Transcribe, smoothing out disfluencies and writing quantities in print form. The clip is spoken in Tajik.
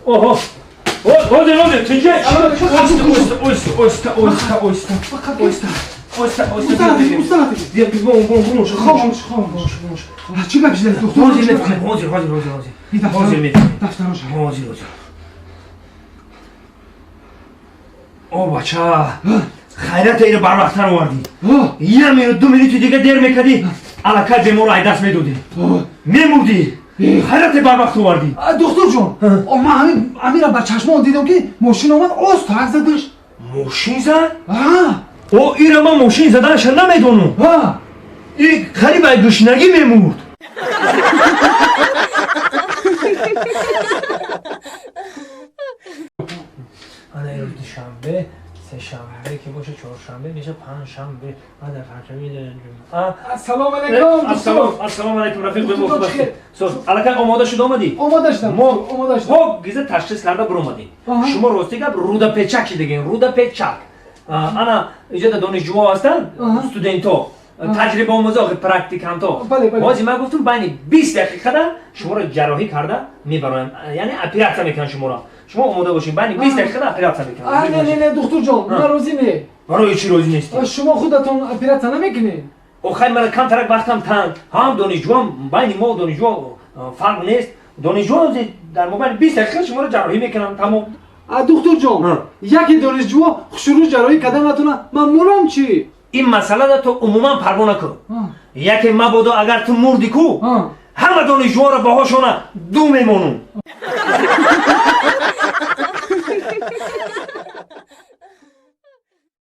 Oho! Hadi Tuncay! Устала ты. Чего взяли? О, бача! Хайрат эйр барвақтар оварди. Я минут 2 минути дига дер мекади. Алакай бемор айдас медуди. Мемурди. Хайрат барвақт оварди. Духтурҷон, ман амира ба чашмон дидам ки мошин омад оз так задаш. Мошин зад? О, ира ман мошин заданашо намедонам. И қариб ай гӯшнагӣ мемурд. Ана рӯз душанбе, сешанбе ки боша, чоршанбе меша, панҷшанбе, ада панҷшанбе. Ассалому алайкум. Ассалому алайкум рафиқ, бемохбасти. Алакай омода шуда омадӣ? Омода шудам. Мо гиза ташхис карда буромадем. Шумо рости гап рудапечак шидагем, рудапечак. Ана иҷода донишҷӯҳо ҳастанд, студентҳо, таҷрибаомӯзо, практикантҳо. Ҳозир ман гуфтам байни 20 дақиқада шуморо ҷарроҳӣ карда мебароям, яъне оператсия мекунам шуморо. Шумо омода бошед, байни 20 дақиқада оператсия мекунам. Не, духтурҷон, ман розӣ не. Барои чӣ розӣ нестӣ? Шумо худатон оператсия намекунед? Охай мара камтарак вақтам танг. Ҳам донишҷӯам, байни мо донишҷӯ фарқ нест. Донишҷӯ дар мобайни 20 дақиқа шуморо ҷарроҳӣ мекунам, тамом. Духтурҷон, яке донишҷӯ хушурӯ ҷарроҳӣ карда натуна, маъмулан чӣ? Ин масъалада ту умуман парво накун. Яке мабодо агар ту мурдӣ ку, ҳама донишҷӯҳоро ба ҳошона ду мемонум.